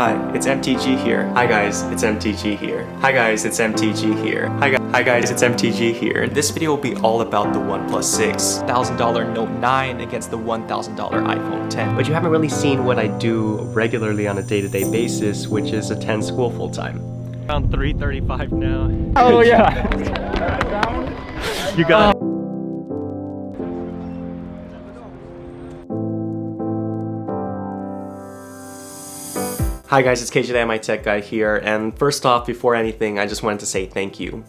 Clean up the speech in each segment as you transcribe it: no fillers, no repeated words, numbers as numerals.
Hi, it's MTG here. Hi guys, it's MTG here. Hi guys, it's MTG here. Hi guys, it's MTG here. This video will be all about the OnePlus 6. $1,000 Note 9 against the $1,000 iPhone 10. But you haven't really seen what I do regularly on a day-to-day basis, which is attend school full-time. Around 3:35 now. Oh yeah! You got it. Hi guys, it's KJ the MI Tech Guy here, and first off, before anything, I just wanted to say thank you.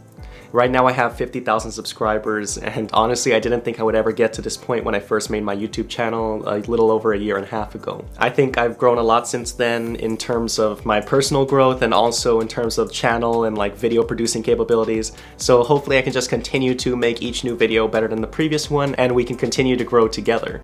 Right now I have 50,000 subscribers, and honestly I didn't think I would ever get to this point when I first made my YouTube channel a little over a year and a half ago. I think I've grown a lot since then in terms of my personal growth and also in terms of channel and like video producing capabilities, so hopefully I can just continue to make each new video better than the previous one and we can continue to grow together.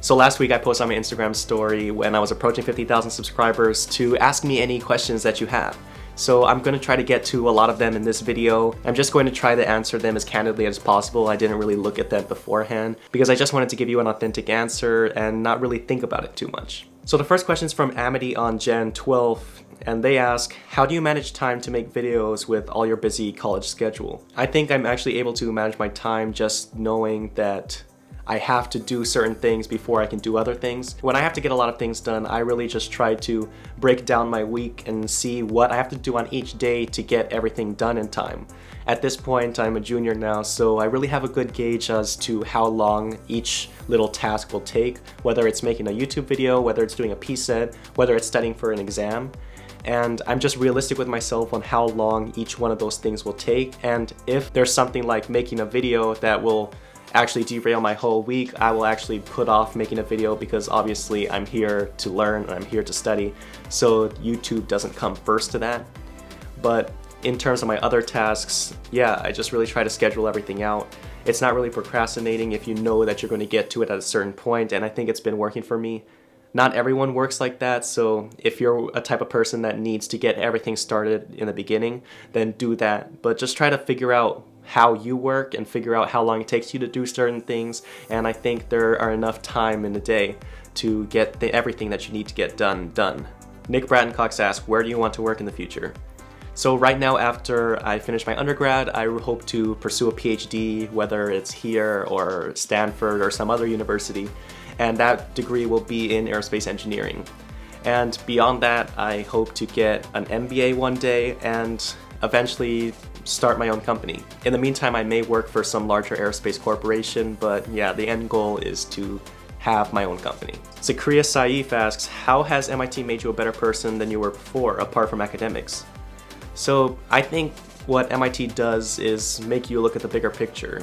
So last week I posted on my Instagram story when I was approaching 50,000 subscribers to ask me any questions that you have. So I'm going to try to get to a lot of them in this video. I'm just going to try to answer them as candidly as possible. I didn't really look at them beforehand because I just wanted to give you an authentic answer and not really think about it too much. So the first question is from Aan D on Gen 12. And they ask, how do you manage time to make videos with all your busy college schedule? I think I'm actually able to manage my time just knowing that I have to do certain things before I can do other things. When I have to get a lot of things done, I really just try to break down my week and see what I have to do on each day to get everything done in time. At this point, I'm a junior now, so I really have a good gauge as to how long each little task will take, whether it's making a YouTube video, whether it's doing a PSET, whether it's studying for an exam. And I'm just realistic with myself on how long each one of those things will take. And if there's something like making a video that will actually derail my whole week, I will actually put off making a video because obviously I'm here to learn and I'm here to study, so YouTube doesn't come first to that. But in terms of my other tasks, yeah, I just really try to schedule everything out. It's not really procrastinating if you know that you're going to get to it at a certain point, and I think it's been working for me. Not everyone works like that, so if you're a type of person that needs to get everything started in the beginning, then do that. But just try to figure out how you work and figure out how long it takes you to do certain things, and I think there are enough time in the day to get everything that you need to get done. Nick Brattencox asks, where do you want to work in the future? So right now, after I finish my undergrad, I hope to pursue a PhD, whether it's here or Stanford or some other university, and that degree will be in aerospace engineering. And beyond that, I hope to get an MBA one day and eventually start my own company. In the meantime, I may work for some larger aerospace corporation, but yeah, the end goal is to have my own company. Zakriya Saif asks, how has MIT made you a better person than you were before, apart from academics? So I think what MIT does is make you look at the bigger picture.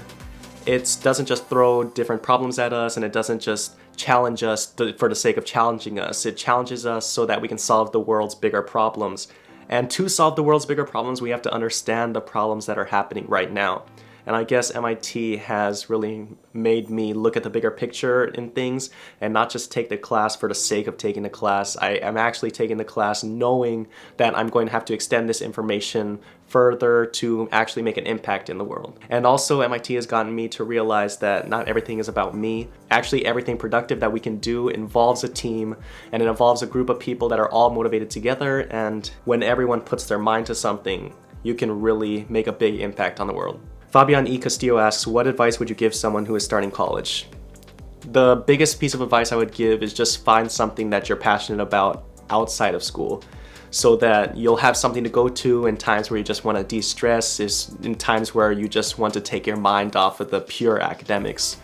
It doesn't just throw different problems at us, and it doesn't just challenge us for the sake of challenging us. It challenges us so that we can solve the world's bigger problems. And to solve the world's bigger problems, we have to understand the problems that are happening right now. And I guess MIT has really made me look at the bigger picture in things and not just take the class for the sake of taking the class. I am actually taking the class knowing that I'm going to have to extend this information further to actually make an impact in the world. And also MIT has gotten me to realize that not everything is about me. Actually, everything productive that we can do involves a team, and it involves a group of people that are all motivated together, and when everyone puts their mind to something, you can really make a big impact on the world. Fabian E. Castillo asks, what advice would you give someone who is starting college? The biggest piece of advice I would give is just find something that you're passionate about outside of school, so that you'll have something to go to in times where you just want to de-stress, in times where you just want to take your mind off of the pure academics.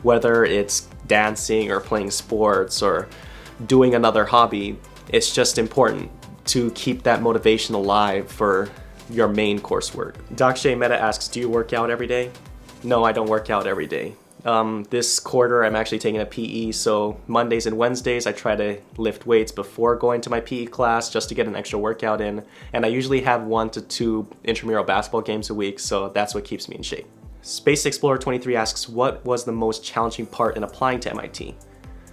Whether it's dancing or playing sports or doing another hobby, it's just important to keep that motivation alive for your main coursework. Dakshay Mehta asks, do you work out every day? No, I don't work out every day. This quarter I'm actually taking a PE, so Mondays and Wednesdays I try to lift weights before going to my PE class just to get an extra workout in, and I usually have 1 to 2 intramural basketball games a week, so that's what keeps me in shape. Space Explorer 23 asks, what was the most challenging part in applying to MIT?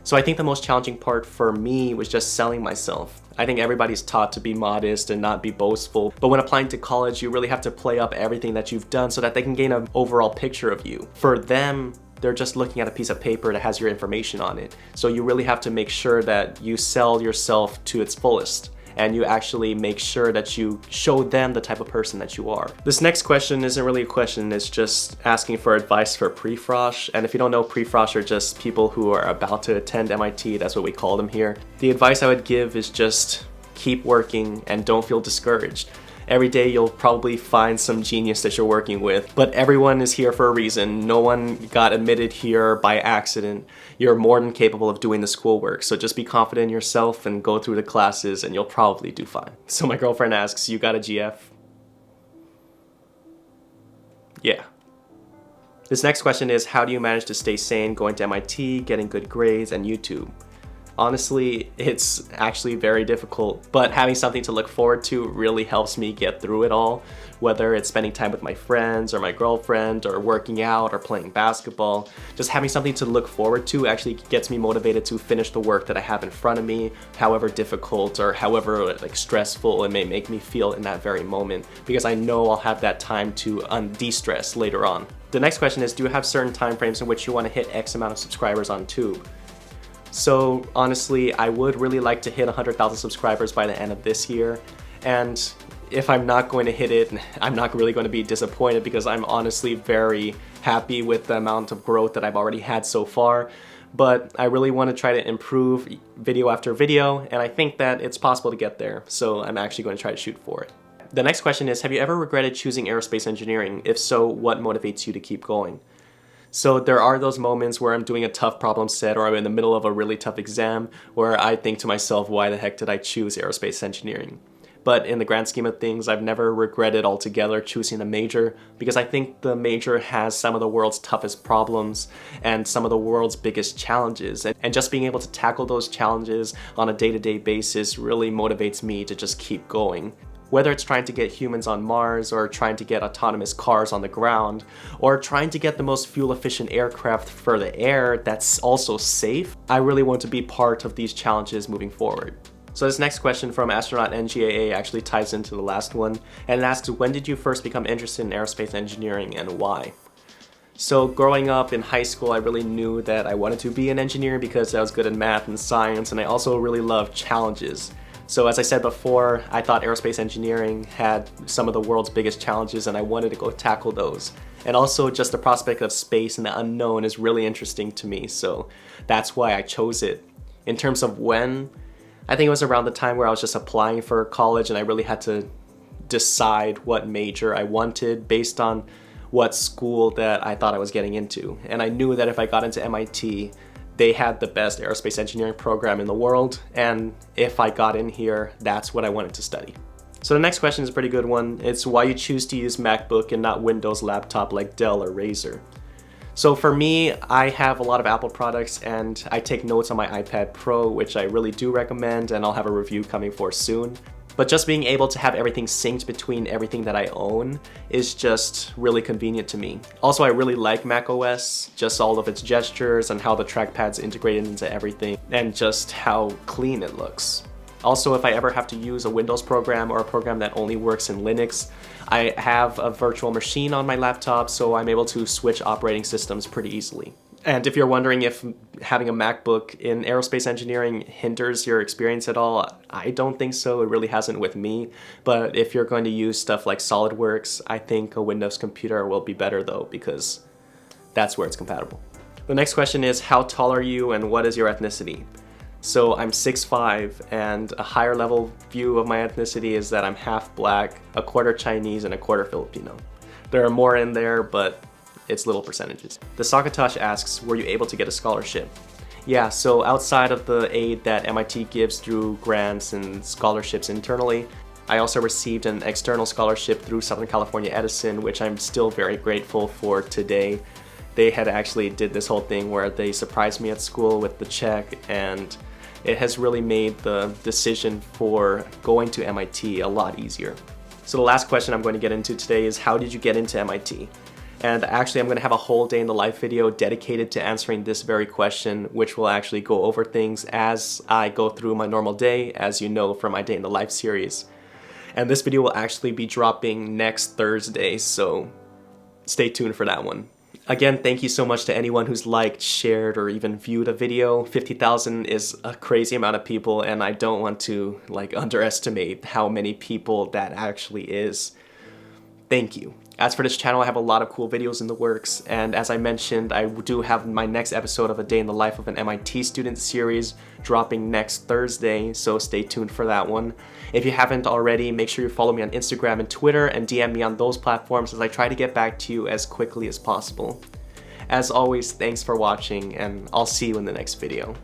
So I think the most challenging part for me was just selling myself. I think everybody's taught to be modest and not be boastful, but when applying to college, you really have to play up everything that you've done so that they can gain an overall picture of you. For them, they're just looking at a piece of paper that has your information on it. So you really have to make sure that you sell yourself to its fullest, and you actually make sure that you show them the type of person that you are. This next question isn't really a question, it's just asking for advice for Prefrosh. And if you don't know, Prefrosh are just people who are about to attend MIT, that's what we call them here. The advice I would give is just keep working and don't feel discouraged. Every day you'll probably find some genius that you're working with, but everyone is here for a reason. No one got admitted here by accident. You're more than capable of doing the schoolwork, so just be confident in yourself and go through the classes and you'll probably do fine. So my girlfriend asks, you got a GF? Yeah. This next question is, how do you manage to stay sane going to MIT, getting good grades, and YouTube? Honestly, it's actually very difficult, but having something to look forward to really helps me get through it all, whether it's spending time with my friends or my girlfriend or working out or playing basketball. Just having something to look forward to actually gets me motivated to finish the work that I have in front of me, however difficult or however stressful it may make me feel in that very moment, because I know I'll have that time to de-stress later on. The next question is, do you have certain time frames in which you want to hit X amount of subscribers on YouTube? So honestly, I would really like to hit 100,000 subscribers by the end of this year, and if I'm not going to hit it, I'm not really going to be disappointed, because I'm honestly very happy with the amount of growth that I've already had so far. But I really want to try to improve video after video, and I think that it's possible to get there, so I'm actually going to try to shoot for it. The next question is, have you ever regretted choosing aerospace engineering? If so, what motivates you to keep going? So there are those moments where I'm doing a tough problem set or I'm in the middle of a really tough exam where I think to myself, why the heck did I choose aerospace engineering? But in the grand scheme of things, I've never regretted altogether choosing the major, because I think the major has some of the world's toughest problems and some of the world's biggest challenges. And just being able to tackle those challenges on a day-to-day basis really motivates me to just keep going. Whether it's trying to get humans on Mars, or trying to get autonomous cars on the ground, or trying to get the most fuel-efficient aircraft for the air that's also safe, I really want to be part of these challenges moving forward. So this next question from astronaut NGAA actually ties into the last one, and it asks, when did you first become interested in aerospace engineering and why? So growing up in high school, I really knew that I wanted to be an engineer because I was good at math and science, and I also really loved challenges. So as I said before, I thought aerospace engineering had some of the world's biggest challenges and I wanted to go tackle those. And also just the prospect of space and the unknown is really interesting to me, so that's why I chose it. In terms of when, I think it was around the time where I was just applying for college and I really had to decide what major I wanted based on what school that I thought I was getting into. And I knew that if I got into MIT, they had the best aerospace engineering program in the world, and if I got in here, that's what I wanted to study. So the next question is a pretty good one. It's why you choose to use MacBook and not Windows laptop like Dell or Razer. So for me, I have a lot of Apple products and I take notes on my iPad Pro, which I really do recommend, and I'll have a review coming for soon. But just being able to have everything synced between everything that I own is just really convenient to me. Also, I really like macOS, just all of its gestures and how the trackpad's integrated into everything, and just how clean it looks. Also, if I ever have to use a Windows program or a program that only works in Linux, I have a virtual machine on my laptop, so I'm able to switch operating systems pretty easily. And if you're wondering if having a MacBook in aerospace engineering hinders your experience at all, I don't think so. It really hasn't with me. But if you're going to use stuff like SolidWorks, I think a Windows computer will be better though, because that's where it's compatible. The next question is, how tall are you and what is your ethnicity? So I'm 6'5", and a higher level view of my ethnicity is that I'm half black, a quarter Chinese, and a quarter Filipino. There are more in there, but it's little percentages. The Sakatosh asks, were you able to get a scholarship? Yeah, so outside of the aid that MIT gives through grants and scholarships internally, I also received an external scholarship through Southern California Edison, which I'm still very grateful for today. They had actually did this whole thing where they surprised me at school with the check, and it has really made the decision for going to MIT a lot easier. So the last question I'm going to get into today is, how did you get into MIT? And actually, I'm going to have a whole day in the life video dedicated to answering this very question, which will actually go over things as I go through my normal day, as you know from my Day in the Life series. And this video will actually be dropping next Thursday, so stay tuned for that one. Again, thank you so much to anyone who's liked, shared, or even viewed a video. 50,000 is a crazy amount of people, and I don't want to underestimate how many people that actually is. Thank you. As for this channel, I have a lot of cool videos in the works, and as I mentioned, I do have my next episode of A Day in the Life of an MIT Student series dropping next Thursday, so stay tuned for that one. If you haven't already, make sure you follow me on Instagram and Twitter and DM me on those platforms as I try to get back to you as quickly as possible. As always, thanks for watching, and I'll see you in the next video.